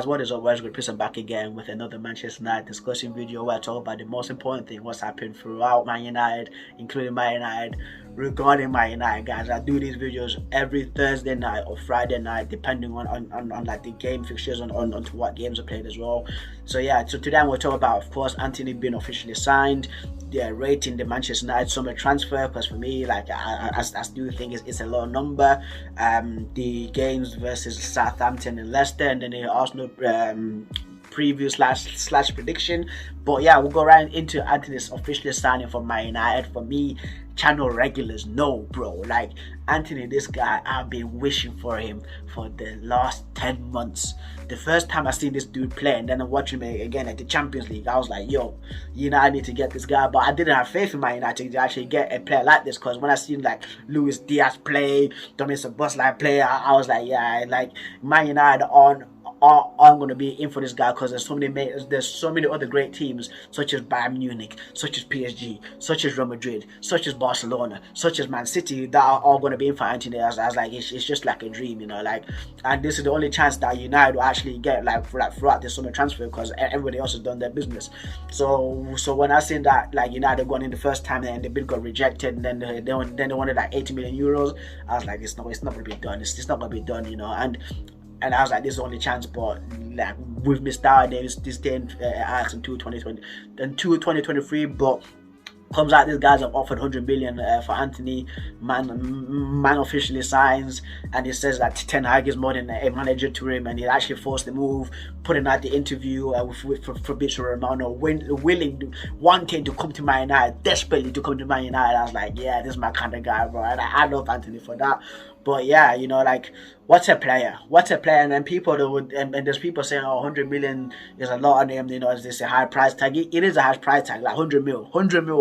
guys, what is up? We're going to back again with another Manchester United discussion video where I talk about the most important thing, what's happened throughout Man United, including Man United, regarding Man United, guys. I do these videos every Thursday night or Friday night, depending on like the game fixtures, on to what games are played as well. So yeah, so today we'll talk about, of course, Antony being officially signed, rating the Manchester United summer transfer, because for me, like I do think it's a low number. The games versus Southampton and Leicester, and then the Arsenal preview slash prediction. But yeah, we'll go right into Antony's officially signing for Man United. For me, channel regulars know, bro, like Antony, this guy, I've been wishing for him for the last 10 months. The first time I seen this dude play, and then I'm watching him again at the Champions League, I was like, yo, I need to get this guy. But I didn't have faith in Man United to actually get a player like this, because when I seen like Luis Diaz play, Dominic Szoboszlai play, I was like, yeah, like Man United I'm going to be in for this guy, because there's so many other great teams, such as Bayern Munich, such as PSG, such as Real Madrid, such as Barcelona, such as Man City, that are all going to be in for Antony. I was like, it's just like a dream, like, and this is the only chance that United will actually get like throughout this summer transfer, because everybody else has done their business. So when I seen that like United going in the first time and the bid got rejected, and then they wanted like 80 million euros, I was like, it's not going to be done. It's not going to be done, and I was like, this is the only chance. But like, we've missed out. This day in Ajax in 2023, but comes out, these guys have offered 100 million for Antony. Man officially signs, and he says that Ten Hag is more than a manager to him, and he actually forced the move, putting out the interview with Fabrizio Romano, wanting to come to Man United, desperately to come to Man United. I was like, yeah, this is my kind of guy, bro, and I love Antony for that. But yeah, like, what a player. And then people that would, and there's people saying, oh, 100 million is a lot on him, is this a high price tag? It is a high price tag, like 100 mil,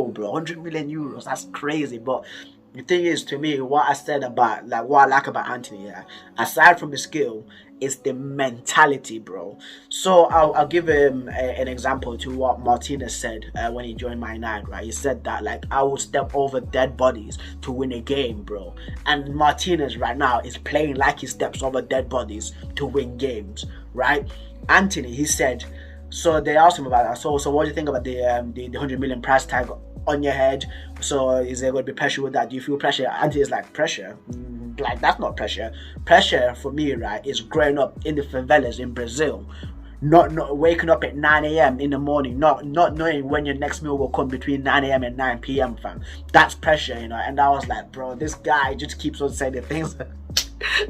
bro, 100 million euros, that's crazy. But the thing is, to me, what I said about, like, what I like about Antony, aside from the skill, is the mentality, bro. So I'll give him an example to what Martinez said when he joined Man United, right? He said that, like, I will step over dead bodies to win a game, bro. And Martinez right now is playing like he steps over dead bodies to win games, right? Antony, he said, so they asked him about that. So what do you think about the 100 million price tag on your head? So is there going to be pressure with that? Do you feel pressure? Antony is like, pressure? Like, that's not pressure. Pressure for me, right, is growing up in the favelas in Brazil, not waking up at 9 a.m. in the morning, not knowing when your next meal will come between 9 a.m. and 9 p.m. fam. That's pressure, And I was like, bro, this guy just keeps on saying the things.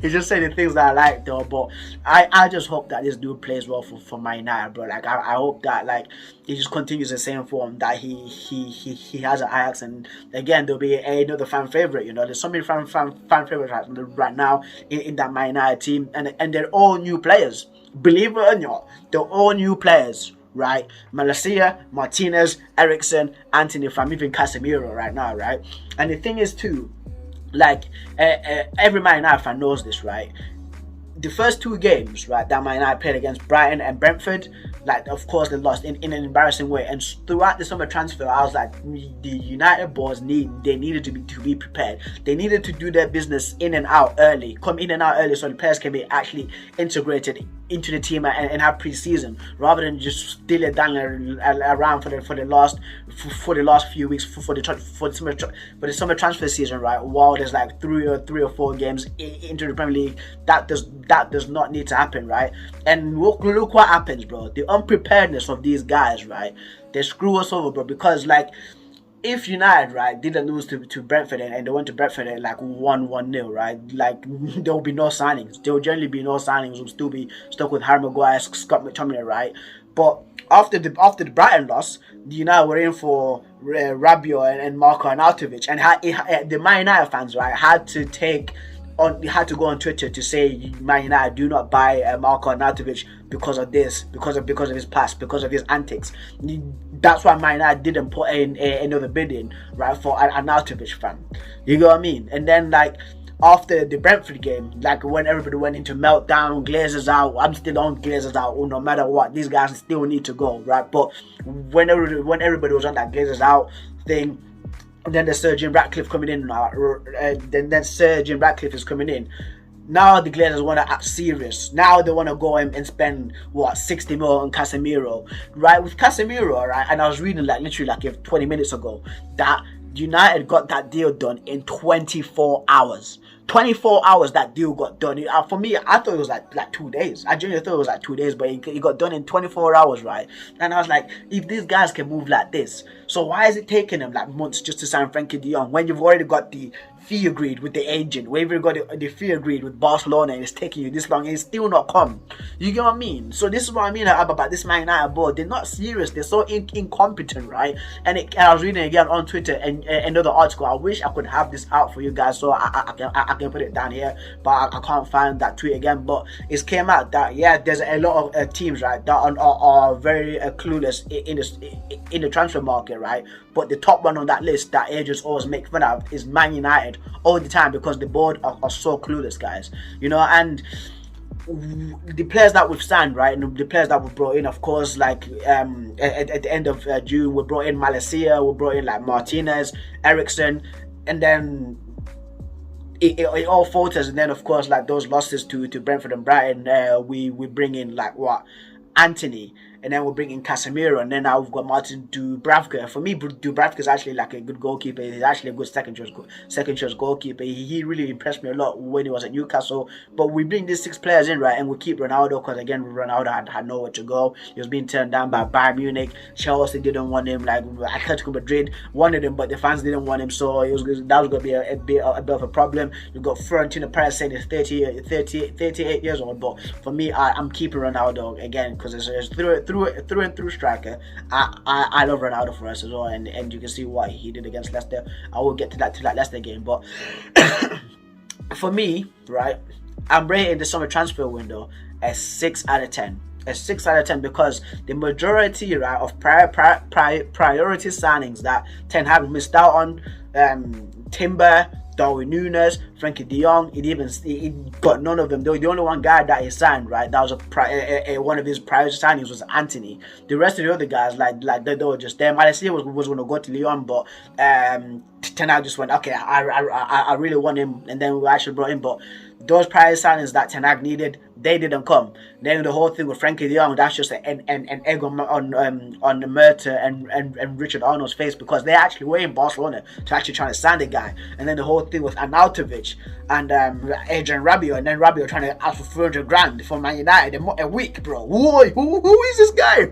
He's just saying the things that I like, though. But I just hope that this dude plays well for Man United, bro. Like, I hope that, like, he just continues the same form that he has at Ajax, and again, there'll be another fan favorite. There's so many fan favorites right now in that Man United team, and they're all new players. Believe it or not, they're all new players, right? Malacia, Martinez, Eriksen, Antony, even Casemiro right now, right? And the thing is too, like, every Man United fan knows this, right? The first two games, right, that Man United played against Brighton and Brentford, like, of course, they lost in an embarrassing way. And throughout the summer transfer, I was like, the United boys needed to be prepared. They needed to do their business come in and out early, so the players can be actually integrated into the team and have pre-season, rather than just still it down around for the last few weeks for the summer transfer season, right? While there's like three or four games into the Premier League, that does not need to happen, right? And look what happens, bro. The unpreparedness of these guys, right? They screw us over, bro. Because, like, if United, right, didn't lose to Brentford and they went to Brentford at like 1-0, right, like, there will be no signings. There will generally be no signings. We'll still be stuck with Harry Maguire, Scott McTominay, right? But after the Brighton loss, United were in for Rabiot and Marko Arnautovic, and the Man United fans, right, had to go on Twitter to say, Man United, do not buy Marko Arnautovic because of this, because of his past, because of his antics. That's why Man United didn't put in another bid in, right, for Arnautovic, fam. You know what I mean? And then, like, after the Brentford game, like, when everybody went into meltdown, Glazers out, I'm still on Glazers out, no matter what, these guys still need to go, right? But when everybody was on that Glazers out thing, and then the Sir Jim Ratcliffe coming in, then Sir Jim Ratcliffe is coming in. Now the Glazers want to act serious. Now they want to go and spend what 60 mil on Casemiro, right? With Casemiro, right? And I was reading like literally like 20 minutes ago that United got that deal done in 24 hours. 24 hours that deal got done. For me, I thought it was like 2 days. I genuinely thought it was like 2 days, but it got done in 24 hours, right? And I was like, if these guys can move like this, so why is it taking them like months just to sign Frankie de Jong when you've already got the fee agreed with the agent, when you've got the fee agreed with Barcelona, and it's taking you this long and it's still not come? You get what I mean? So this is what I mean about this Man United board. They're not serious. They're so incompetent, right? And I was reading again on Twitter and another article. I wish I could have this out for you guys so I can put it down here, but I can't find that tweet again. But it came out that yeah, there's a lot of teams, right, that are very clueless in the transfer market, right? But the top one on that list that agents always make fun of is Man United all the time because the board are so clueless, guys. You know, and the players that we've signed, right, and the players that we brought in, of course, like at the end of June, we brought in Malaysia, we brought in like Martinez, Ericsson, and then it all falters. And then of course, like those losses to Brentford and Brighton, we bring in like what, Antony, and then we'll bring in Casemiro, and then now we've got Martin Dubravka. For me, Dubravka is actually like a good goalkeeper. He's actually a good second choice goalkeeper. He really impressed me a lot when he was at Newcastle. But we bring these 6 players in, right, and we keep Ronaldo because again, Ronaldo had nowhere to go. He was being turned down by Bayern Munich. Chelsea didn't want him. Like Atletico Madrid wanted him, but the fans didn't want him. So that was going to be a bit of a problem. You've got Florentino Perez saying he's 38 years old, but for me, I'm keeping Ronaldo again because it's through and through striker. I love Ronaldo for us as well, and you can see what he did against Leicester. I will get to that Leicester game, but for me, right, I'm rating the summer transfer window a 6 out of 10. A 6 out of 10 because the majority, right, of priority signings that Ten Hag missed out on, Timber, Darwin Núñez, Frankie de Jong, he got none of them. The only one guy that he signed, right, that was one of his priority signings was Antony. The rest of the other guys, like they were just there. Malaysia was going to go to Lyon, but Ten Hag just went, okay, I really want him, and then we actually brought him. But those priority signings that Ten Hag needed, they didn't come. Then the whole thing with Frankie de Jong, that's just an egg on Mertens and Richard Arnold's face because they actually were in Barcelona to actually trying to sign the guy. And then the whole thing with Arnautovic and Adrian Rabiot, and then Rabiot trying to ask for 400 grand for Man United a week, bro. Who is this guy?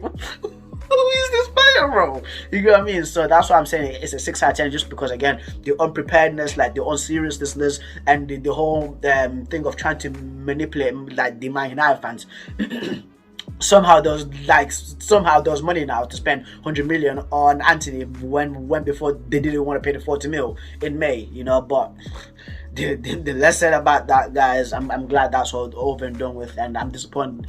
Who is this player, bro? You get what I mean? So that's why I'm saying it's a 6 out of 10, just because again, the unpreparedness, like the unseriousness, and the whole thing of trying to manipulate like the Man United fans. Somehow there was money now to spend 100 million on Antony when before they didn't want to pay the 40 mil in May, you know. But the less said about that, guys, I'm glad that's all over and done with, and I'm disappointed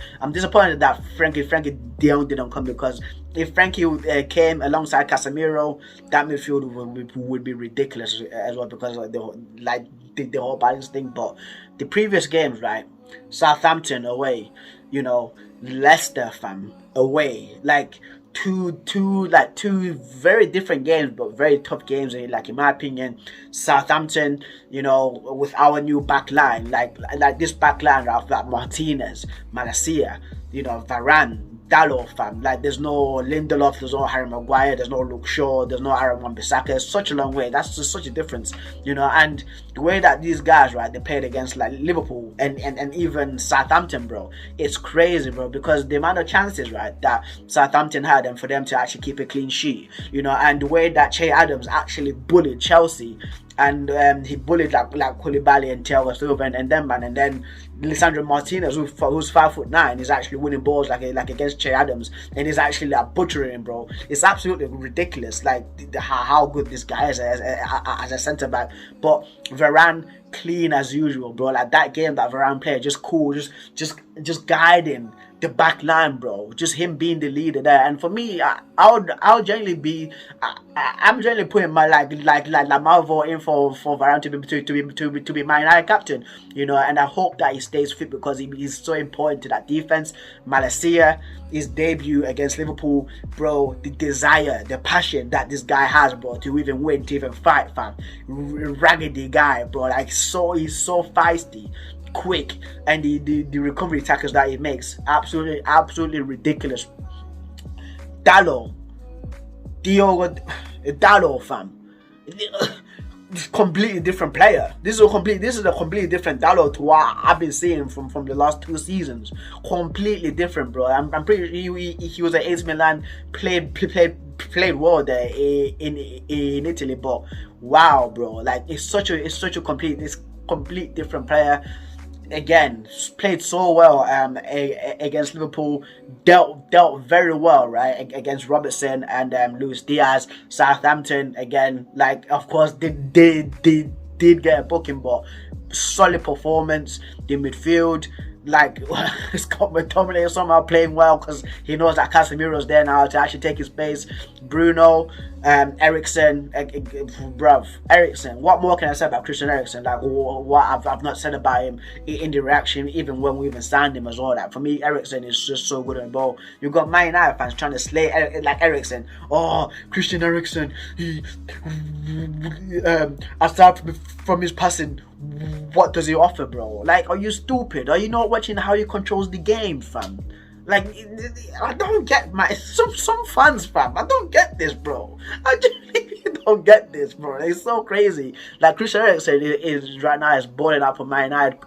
that Frankie de Jong didn't come, because if Frankie came alongside Casemiro, that midfield would be ridiculous as well, because of the whole balance thing. But the previous games, right, Southampton away, you know, Leicester, fam, away, like two very different games, but very tough games. Like in my opinion, Southampton, you know, with our new back line, like this back line, right, like Martinez, Malaysia, you know, Varane, Dalot, fam. Like there's no Lindelof, there's no Harry Maguire, there's no Luke Shaw, there's no Aaron Wan-Bissaka. It's such a long way. That's just such a difference, you know. And the way that these guys, right, they played against like Liverpool and even Southampton, bro, it's crazy, bro, because the amount of chances, right, that Southampton had, and for them to actually keep a clean sheet, you know, and the way that Che Adams actually bullied Chelsea. And he bullied like Koulibaly and Thiago Silva and them, man. And then Lisandro Martinez, who's 5'9", is actually winning balls like against Che Adams, and he's actually like butchering him, bro. It's absolutely ridiculous, like how good this guy is as a centre back. But Varane, clean as usual, bro. Like that game that Varane played, just cool, just guiding the back line, bro. Just him being the leader there. And for me, I'll generally be, I'm generally putting my like my vote in for Varane to be my United captain, you know. And I hope that he stays fit, because he's so important to that defense. Malaysia, his debut against Liverpool, bro, the desire, the passion that this guy has, bro, to even win, to even fight, fam. Raggedy guy, bro. Like he's so feisty. quick, and the recovery tackles that he makes, absolutely ridiculous. Dallo, Diogo Dallo, fam. Completely different player. This is a completely different Dallo to what I've been seeing from the last 2 seasons. Completely different, bro. I'm pretty sure he was at AC Milan, played well there in Italy, but wow, bro, like it's such a complete different player. Again, played so well against Liverpool, dealt very well, right, against Robertson and Luis Diaz. Southampton, again, like, of course, did get a booking, but solid performance. The midfield, like, Scott McTominay somehow playing well because he knows that Casemiro's there now to actually take his space. Bruno, Eriksen, bruv, Eriksen. What more can I say about Christian Eriksen? Like, what I've not said about him in the reaction, even when we even signed him as well. Like, for me, Eriksen is just so good on the ball. You've got Man United fans trying to slay Eriksen. Oh, Christian Eriksen, he aside from his passing, what does he offer, bro? Like, are you stupid? Are you not watching how he controls the game, fam? Like, I don't get some fans, fam. I don't get this, bro. I genuinely don't get this, bro. It's so crazy. Like, Christian Eriksen is right now is balling up for Man United.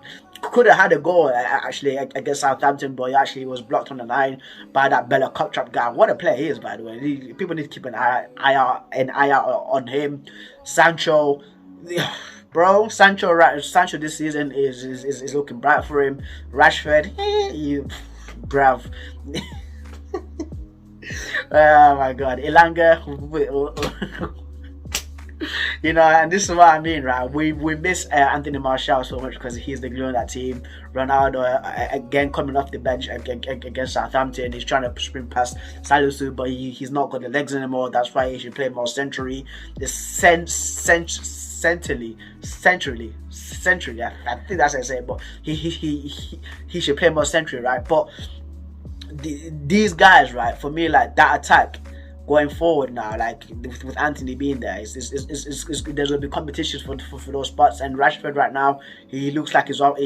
Could have had a goal actually against Southampton, but he actually was blocked on the line by that Bella Cuptrap guy. What a player he is, by the way. People need to keep an eye out on him. Sancho. Bro, Sancho this season is looking bright for him. Rashford, bruv. Oh my god, Elanga. You know, and this is what I mean, right? We miss Anthony Martial so much because he's the glue in that team. Ronaldo, again, coming off the bench against Southampton, he's trying to sprint past Salisu, but he's not got the legs anymore. That's why he should play more centrally. Centrally, I think that's how I say it, but he should play more centrally, right? But these guys, right, for me, like, that attack going forward now, like with Antony being there, there's gonna be competitions for those spots. And Rashford right now, he looks like he's off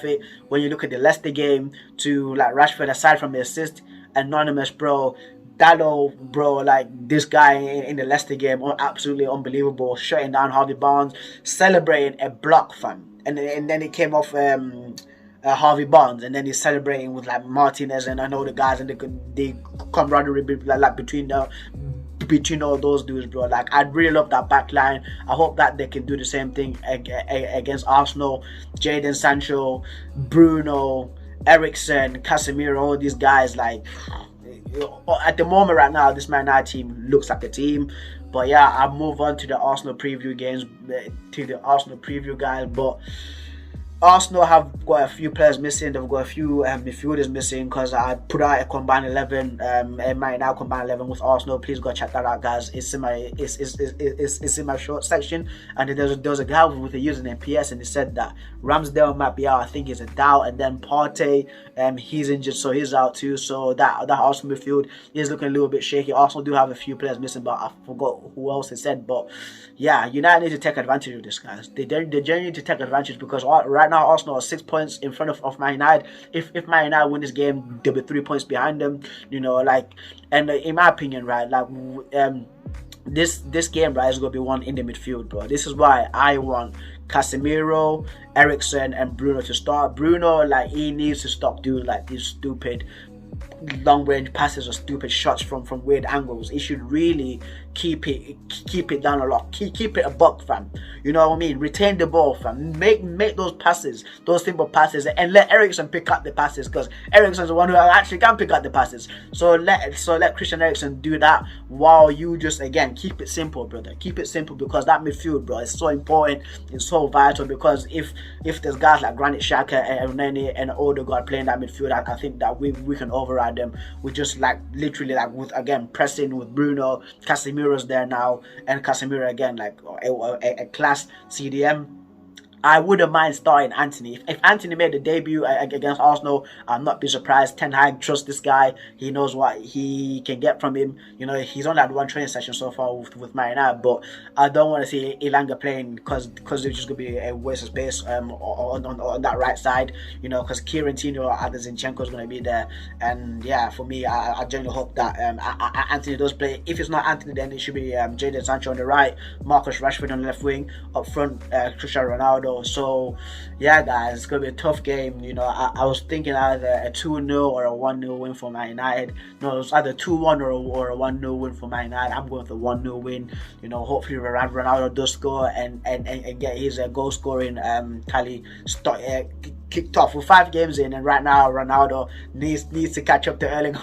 it. When you look at the Leicester game, to like Rashford, aside from the assist, anonymous, bro. Dallo, bro, like this guy in the Leicester game, absolutely unbelievable, shutting down Harvey Barnes, celebrating a block, fam, and then it came off Harvey Barnes, and then he's celebrating with like Martinez and I know the guys, and they camaraderie like between all those dudes, bro. Like, I'd really love that back line. I hope that they can do the same thing against Arsenal. Jadon Sancho, Bruno, Eriksen, Casemiro, all these guys, like, at the moment right now, this Man United team looks like a team. But yeah, I'll move on to the Arsenal preview guys. But Arsenal have got a few players missing. They've got a few midfielders missing because I put out a combined 11, a Man United combined 11 with Arsenal. Please go check that out, guys. It's in my short section, and there was a guy with a username PS, and he said that Ramsdale might be out. I think he's a doubt, and then Partey, he's injured, so he's out too. So that Arsenal midfield is looking a little bit shaky. Arsenal do have a few players missing, but I forgot who else he said. But yeah, United need to take advantage of this, guys. They genuinely need to take advantage, because right now Arsenal are 6 points in front of Man United. If Man United win this game, they'll be 3 points behind them. You know, like, and in my opinion, right, like, this game, right, is gonna be won in the midfield, bro. This is why I want Casemiro, Eriksen, and Bruno to start. Bruno, like, he needs to stop doing like these stupid long range passes or stupid shots from weird angles. He should really keep it down a lot. Keep it a buck, fam. You know what I mean? Retain the ball, fam. Make those passes, those simple passes, and let Eriksen pick up the passes, because Eriksen's the one who actually can pick up the passes. So let Christian Eriksen do that, while you just, again, keep it simple, brother. Keep it simple, because that midfield, bro, is so important. It's so vital, because if there's guys like Granit Xhaka and Nene and Odegaard playing that midfield, I think that we can override them with just like literally like with, again, pressing with Bruno. Casemiro's there now, and Casemiro again, like a class CDM. I wouldn't mind starting Antony. If Antony made the debut against Arsenal, I'm not be surprised. Ten Hag trusts this guy. He knows what he can get from him. You know, he's only had one training session so far with Man United, but I don't want to see Elanga playing because it's just going to be a waste of space on that right side. You know, because Kieran Tino or Zinchenko is going to be there. And yeah, for me, I genuinely hope that Antony does play. If it's not Antony, then it should be Jadon Sancho on the right, Marcus Rashford on the left wing, up front Cristiano Ronaldo. So yeah, guys, it's gonna be a tough game. You know, I was thinking either a 2-0 or a 1-0 win for Man United. No, it was either 2-1 or a 1-0 win for Man United. I'm going for a 1-0 win. You know, hopefully Ronaldo does score and get his goal scoring tally kicked off. We're 5 games in, and right now Ronaldo needs to catch up to Erling.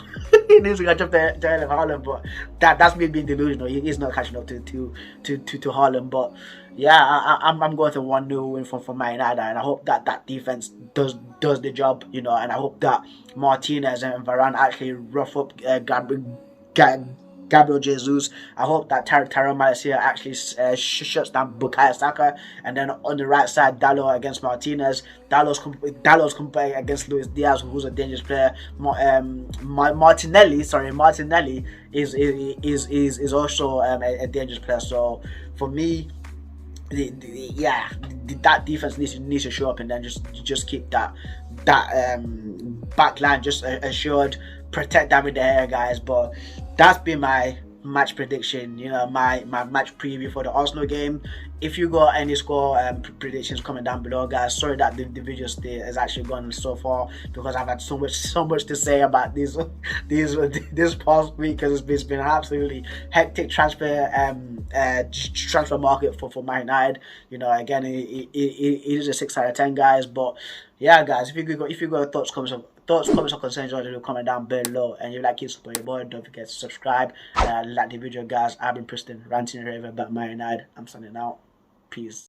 He needs to catch up to Erling Haaland, but that's me being delusional. He's not catching up to Haaland, but yeah, I'm going to 1-0 win for Man United, and I hope that defense does the job, you know, and I hope that Martinez and Varane actually rough up Gabriel Jesus. I hope that Tyrone Malacia actually shuts down Bukayo Saka, and then on the right side, Dalot against Martinez. Dalot's come back against Luis Diaz, who's a dangerous player. Martinelli is also a dangerous player. So for me, that defense needs to show up, and then just keep that back line just assured. Protect David De Gea, guys. But that's been my match prediction, you know, my match preview for the Arsenal game. If you got any score predictions, comment down below, guys. Sorry that the video has actually gone so far, because I've had so much to say about this past week, because it's been an absolutely hectic transfer market for Man United. You know, again, it is a 6 out of 10, guys. But yeah, guys, if you got thoughts, comments, or concerns, do comment down below. And if you like, keep supporting your boy, don't forget to subscribe and like the video, guys. I've been Preston, ranting and raving about Man United. I'm signing out. Peace.